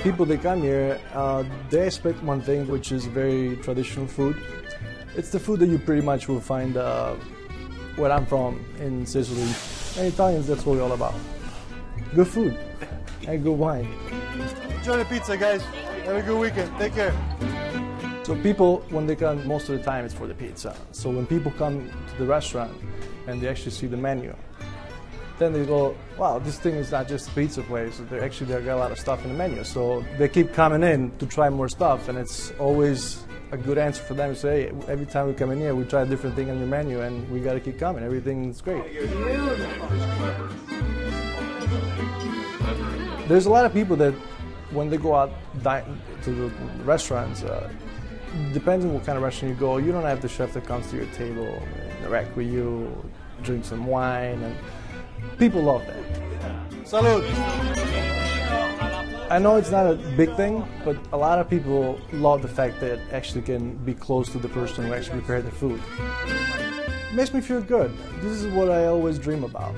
people that come here, they expect one thing, which is very traditional food. It's the food that you pretty much will find where I'm from in Sicily. And Italians, that's what we're all about. Good food and good wine. Enjoy the pizza, guys. Have a good weekend. Take care. So people, when they come, most of the time it's for the pizza. So when people come to the restaurant and they actually see the menu, then they go, wow, this thing is not just a pizza place. They got a lot of stuff in the menu. So they keep coming in to try more stuff, and it's always a good answer for them to say, hey, every time we come in here, we try a different thing on your menu, and we got to keep coming. Everything's great. There's a lot of people that, when they go out to the restaurants, depends on what kind of restaurant you go, you don't have the chef that comes to your table, interact with you, drink some wine, and people love that. Salud. I know it's not a big thing, but a lot of people love the fact that actually can be close to the person who actually prepared the food. It makes me feel good. This is what I always dream about.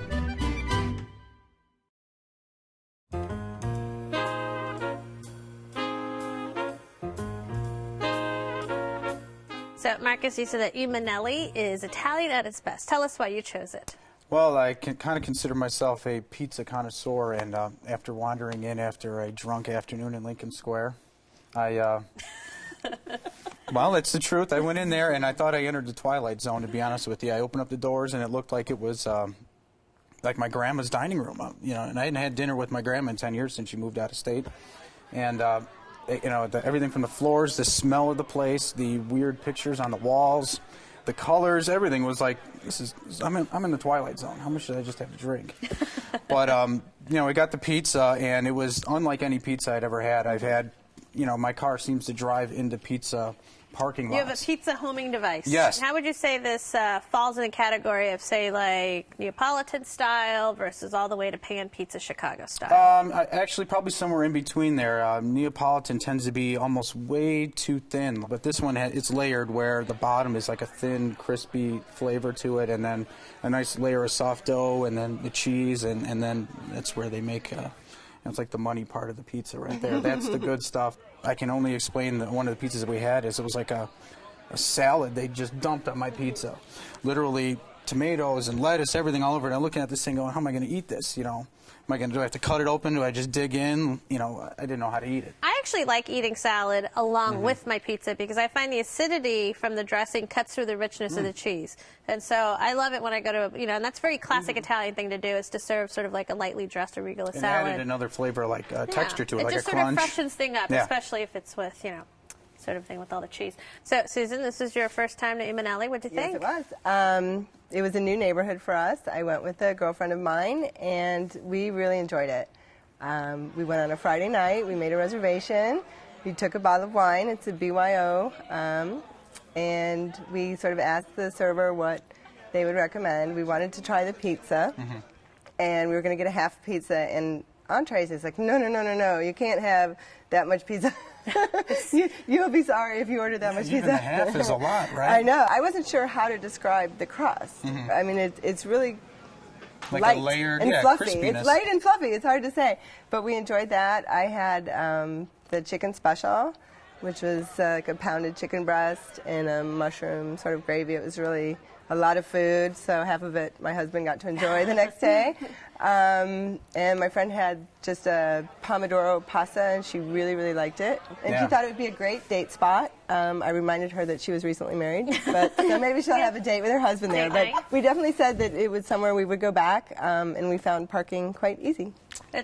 So, Marcus, you said that Monelli is Italian at its best. Tell us why you chose it. Well, I can kind of consider myself a pizza connoisseur, and after wandering in after a drunk afternoon in Lincoln Square, well, it's the truth. I went in there, and I thought I entered the Twilight Zone, to be honest with you. I opened up the doors, and it looked like it was like my grandma's dining room. And I hadn't had dinner with my grandma in 10 years since she moved out of state. And everything from the floors, the smell of the place, the weird pictures on the walls, the colors, everything was like, I'm in the Twilight Zone. How much did I just have to drink? But, we got the pizza, and it was unlike any pizza I'd ever had. I've had, my car seems to drive into pizza parking lots. You have a pizza homing device. Yes. How would you say this falls in the category of, say, like Neapolitan style versus all the way to pan pizza Chicago style? Actually, probably somewhere in between there. Neapolitan tends to be almost way too thin, but this one it's layered where the bottom is like a thin, crispy flavor to it, and then a nice layer of soft dough, and then the cheese, and then that's where they make. It's like the money part of the pizza right there. That's the good stuff. I can only explain that one of the pizzas that we had is it was like a salad they just dumped on my pizza. Literally tomatoes and lettuce, everything all over it. I'm looking at this thing going, how am I going to eat this? Do I have to cut it open? Do I just dig in? I didn't know how to eat it. I actually like eating salad along with my pizza because I find the acidity from the dressing cuts through the richness of the cheese. And so I love it when I go to, and that's a very classic Italian thing to do, is to serve sort of like a lightly dressed arugula salad. And added another flavor, like texture to it, like a crunch. It just sort of freshens things up, especially if it's with, sort of thing with all the cheese. So, Susan, this is your first time to Monelli. What did you think? Yes, it was. It was a new neighborhood for us. I went with a girlfriend of mine, and we really enjoyed it. We went on a Friday night. We made a reservation. We took a bottle of wine. It's a BYO. And we sort of asked the server what they would recommend. We wanted to try the pizza, and we were going to get a half pizza and entrees. It's like, no. You can't have that much pizza. You'll be sorry if you order that much pizza. Even a half is a lot, right? I know. I wasn't sure how to describe the crust. I mean, it's really like light a layered, and fluffy. crispiness. It's light and fluffy. It's hard to say. But we enjoyed that. I had the chicken special, which was like a pounded chicken breast and a mushroom sort of gravy. It was really a lot of food, so half of it my husband got to enjoy the next day. And my friend had just a pomodoro pasta, and she really, really liked it. And she thought it would be a great date spot. I reminded her that she was recently married, but so maybe she'll have a date with her husband there. But we definitely said that it was somewhere we would go back, and we found parking quite easy.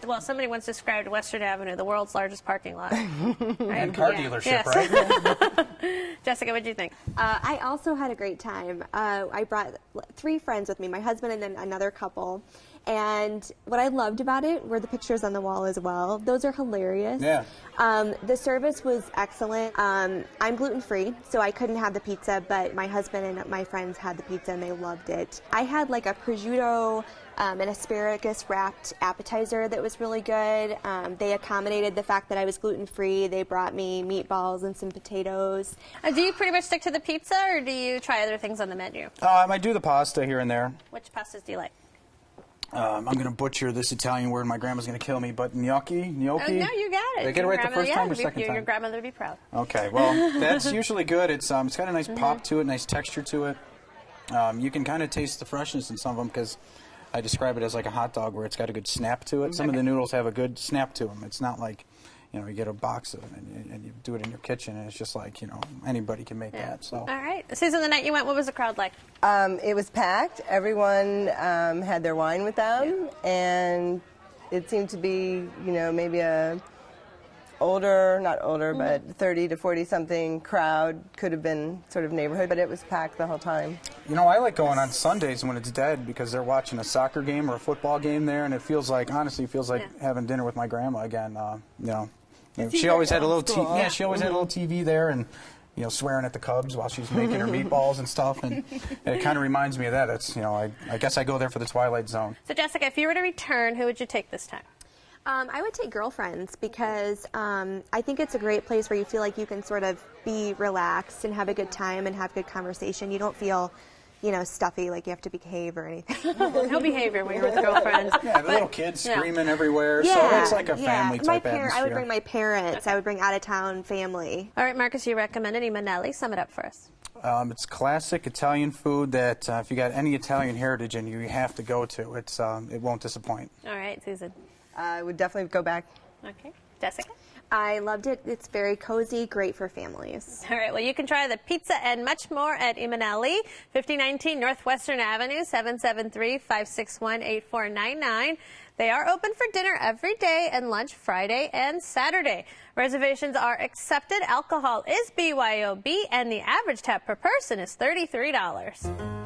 Well, somebody once described Western Avenue, the world's largest parking lot. And car dealership, right? Jessica, what did you think? I also had a great time. I brought 3 friends with me, my husband and then another couple. And what I loved about it were the pictures on the wall as well. Those are hilarious. Yeah. The service was excellent. I'm gluten-free, so I couldn't have the pizza, but my husband and my friends had the pizza, and they loved it. I had like a prosciutto an asparagus-wrapped appetizer that was really good. They accommodated the fact that I was gluten-free. They brought me meatballs and some potatoes. Do you pretty much stick to the pizza, or do you try other things on the menu? I do the pasta here and there. Which pastas do you like? I'm going to butcher this Italian word. My grandma's going to kill me, but gnocchi? Oh, no, you got it. Did I get it right the first time or second time? Your grandmother would be proud. Okay, well, that's usually good. It's got a nice pop to it, nice texture to it. You can kind of taste the freshness in some of them because I describe it as like a hot dog where it's got a good snap to it. Some of the noodles have a good snap to them. It's not like, you know, you get a box of them and you do it in your kitchen, and it's just like, you know, anybody can make that. So. All right. Susan, the night you went, what was the crowd like? It was packed. Everyone had their wine with them, and it seemed to be, you know, maybe a not older, but 30 to 40-something crowd. Could have been sort of neighborhood, but it was packed the whole time. You know, I like going on Sundays when it's dead because they're watching a soccer game or a football game there, and it feels like, honestly, it feels like having dinner with my grandma again. You know, she always had a little she always had a little TV there, and you know, swearing at the Cubs while she's making her meatballs and stuff, and it kind of reminds me of that. It's, you know, I guess I go there for the Twilight Zone. So, Jessica, if you were to return, who would you take this time? I would take girlfriends because I think it's a great place where you feel like you can sort of be relaxed and have a good time and have good conversation. You don't feel, you know, stuffy, like you have to behave or anything. No behavior when you're with girlfriends. Yeah, the little kids screaming everywhere, so it's like a family type atmosphere. I would bring my parents. I would bring out-of-town family. All right, Marcus, you recommend any Monelli? Sum it up for us. It's classic Italian food that if you got any Italian heritage in you, you have to go to. It's it won't disappoint. All right, Susan. I would definitely go back. Okay. Jessica? I loved it. It's very cozy, great for families. All right, well, you can try the pizza and much more at Monelli, 5019 Northwestern Avenue, 773-561-8499. They are open for dinner every day and lunch Friday and Saturday. Reservations are accepted. Alcohol is BYOB, and the average tab per person is $33.